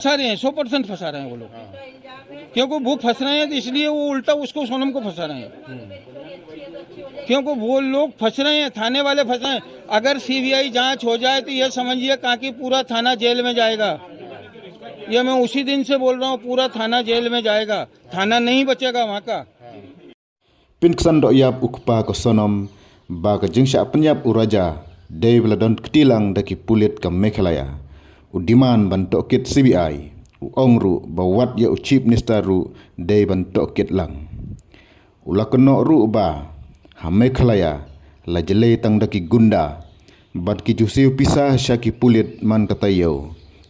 फंसा रहे हैं, 100% फंसा रहे हैं वो लोग, क्योंकि वो फंस रहे हैं तो इसलिए वो उल्टा उसको सोनम को फंसा रहे हैं, क्योंकि वो लोग फंस रहे हैं, थाने वाले फंस रहे हैं। अगर सीबीआई जांच हो जाए तो ये समझिए कि पूरा थाना जेल में जाएगा। ये मैं उसी दिन से बोल रहा हूँ, पूरा थाना जेल में जाएगा, थाना नहीं बचेगा वहाँ का। Pinkesan dok yap ukpa ke sonom baga jengsa penyap uraja day beladon ketilang daki pulit ke Mekhalaya udiman bantok kit CBI ongru bawat ya chief minister ru day bantok kit lang ulakono ru ba ha Mekhalaya la jele tang daki gunda bat ki jusiu pisah syaki pulit man katayo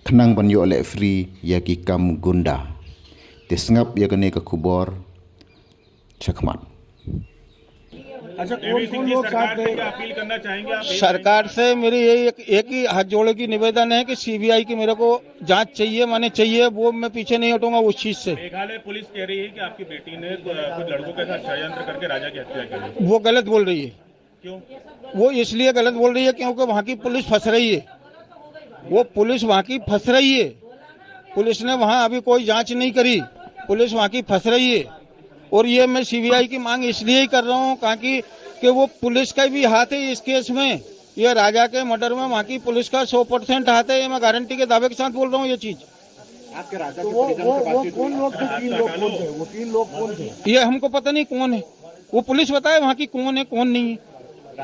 kenang ban yo le free ya ki kam gunda tisngap ya kene ke kubor chakmat। अच्छा, कौन लोग साथ appeal करना चाहेंगे आप? सरकार से मेरी यही एक ही हाथ जोड़े की निवेदन है कि सीबीआई की मेरे को जांच चाहिए, माने चाहिए, वो मैं पीछे नहीं हटूंगा उस चीज से। मेघालय पुलिस कह रही है कि आपकी बेटी ने कुछ लड़कों के साथ षड्यंत्र करके राजा की हत्या की। वो गलत बोल रही है। क्यों? वो इसलिए गलत बोल रही है क्योंकि वहाँ की पुलिस फंस रही है, वो पुलिस वहाँ की फंस रही है। पुलिस ने वहाँ अभी कोई जाँच नहीं करी, पुलिस वहाँ की फंस रही है। और ये मैं सीबीआई की मांग इसलिए ही कर रहा हूँ ताकि वो पुलिस का भी हाथ है इस केस में। ये राजा के मर्डर में वहाँ की पुलिस का 100% हाथ है, ये मैं गारंटी के दावे के साथ बोल रहा हूँ ये चीज। आपके राजा तो वो कौन लोग थे? 3 लोग कौन थे? वो 3 लोग कौन थे? ये हमको पता नहीं कौन है, वो पुलिस बताए वहाँ की कौन है कौन नहीं है।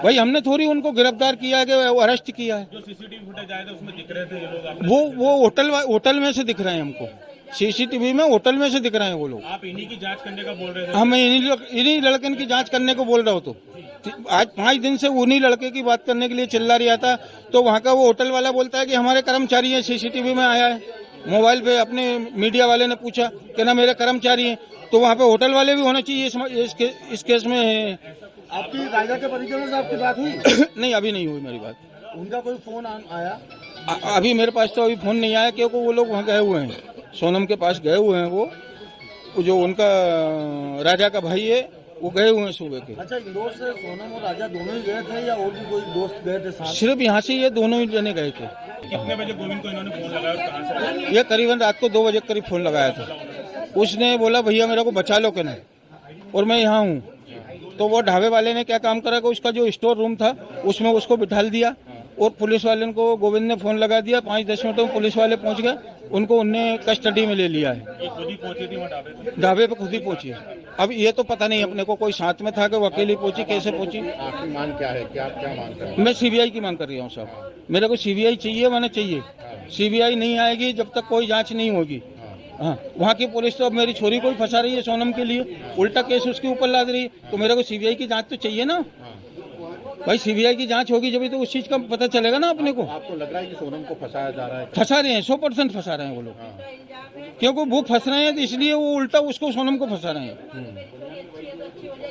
भाई हमने थोड़ी उनको गिरफ्तार किया है कि वो अरेस्ट किया है। जो सीसीटीवी फुटेज आया था उसमें दिख रहे थे ये लोग। वो होटल में से दिख रहे हैं हमको, सीसीटीवी में होटल में से दिख रहे हैं वो लोग। आप इन्हीं की जांच करने का बोल रहे थे? हमें इन्हीं लड़के की जांच करने को बोल रहा हूँ। तो आज 5 दिन से उन्हीं लड़के की बात करने के लिए चिल्ला रहा था। तो वहाँ का वो होटल वाला बोलता है कि हमारे कर्मचारी है, सीसीटीवी में आया है। मोबाइल पे अपने मीडिया वाले ने पूछा कि ना मेरे कर्मचारी हैं, तो वहाँ पे होटल वाले भी होना चाहिए इस केस में। आपकी राजा के परिजनों से आपकी बात हुई? नहीं, अभी नहीं हुई मेरी बात। उनका कोई फोन आया? अभी मेरे पास तो अभी फोन नहीं आया, क्योंकि वो लोग वहाँ गए हुए हैं, सोनम के पास गए हुए हैं। वो जो उनका राजा का भाई है वो गए हुए हैं सुबह के। अच्छा, इंदौर से सोनम और राजा दोनों ही गए थे या और भी कोई दोस्त गए थे साथ? सिर्फ यहाँ से ये दोनों ही जने गए थे। कितने बजे गोविंद को इन्होंने फोन लगाया, कहाँ से? ये करीबन रात को 2 बजे करीब फोन लगाया था। उसने बोला भैया मेरे को बचा लो कहना, और मैं यहाँ हूँ। तो वो ढाबे वाले ने क्या काम करा कि उसका जो स्टोर रूम था उसमें उसको बिठाल दिया, और पुलिस वाले को गोविंद ने फोन लगा दिया। 5-10 मिनट में पुलिस वाले पहुंच गए, उनको उनने कस्टडी में ले लिया है। ये खुद ही पहुंची थी वहाँ ढाबे पे खुद ही पहुंची है। अब ये तो पता नहीं अपने को, कोई साथ में था कि वो अकेली पहुंची, कैसे पहुंची। आपकी मांग क्या है? क्या आप क्या मांग कर रहे हैं? मैं सीबीआई की मांग कर रहा हूँ साहब, मेरे को सीबीआई चाहिए, माने चाहिए। सीबीआई नहीं आएगी जब तक कोई जांच नहीं होगी। हाँ, वहाँ की पुलिस तो अब मेरी छोरी को ही फंसा रही है सोनम के लिए, उल्टा केस उसके ऊपर लाद रही है। तो मेरे को सीबीआई की जांच तो चाहिए ना भाई। सीबीआई की जांच होगी जब तो उस चीज का पता चलेगा ना अपने को। आपको लग रहा है कि सोनम को फंसाया जा रहा है? फंसा रहे हैं, 100% फंसा रहे हैं वो लोग, क्योंकि वो फंस रहे हैं तो इसलिए वो उल्टा उसको सोनम को फंसा रहे हैं,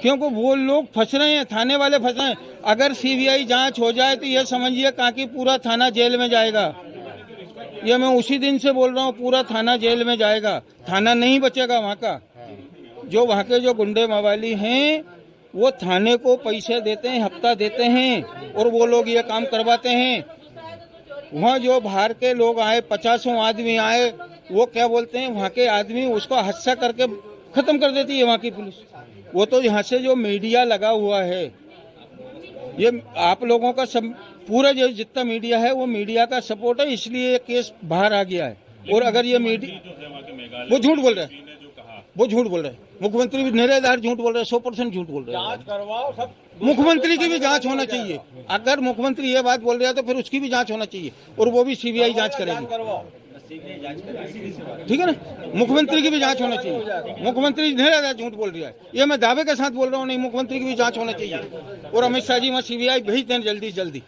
क्योंकि वो लोग फंस रहे हैं, थाने वाले फंस रहे हैं। अगर सीबीआई जांच हो जाए तो ये समझिए कि पूरा थाना जेल में जाएगा। ये मैं उसी दिन से बोल रहा हूँ, पूरा थाना जेल में जाएगा, थाना नहीं बचेगा वहाँ का। जो वहाँ के जो गुंडे मवाली हैं वो थाने को पैसे देते हैं, हफ्ता देते हैं, और वो लोग ये काम करवाते हैं। वहाँ जो बाहर के लोग आए, 50 आदमी आए, वो क्या बोलते हैं, वहाँ के आदमी उसको हादसा करके खत्म कर देती है वहाँ की पुलिस। वो तो यहाँ से जो मीडिया लगा हुआ है, ये आप लोगों का सब पूरा जो जितना मीडिया है वो मीडिया का सपोर्ट है, इसलिए ये केस बाहर आ गया है। और अगर ये मीडिया वो झूठ बोल रहा है, वो झूठ बोल रहे हैं, मुख्यमंत्री भी निराधार झूठ बोल रहे हैं, 100% झूठ बोल रहे हैं। करवाओ सब। मुख्यमंत्री की भी जांच होना चाहिए। अगर मुख्यमंत्री ये बात बोल रहा है तो फिर उसकी भी जांच होना चाहिए, और वो भी सीबीआई जांच करेगी, ठीक है ना। मुख्यमंत्री की भी जांच होना चाहिए। मुख्यमंत्री निराधार झूठ बोल रहा है, ये मैं दावे के साथ बोल रहा हूँ। नहीं, मुख्यमंत्री की भी जांच होना चाहिए, और अमित शाह जी वहाँ सीबीआई भेज दें जल्दी से जल्दी।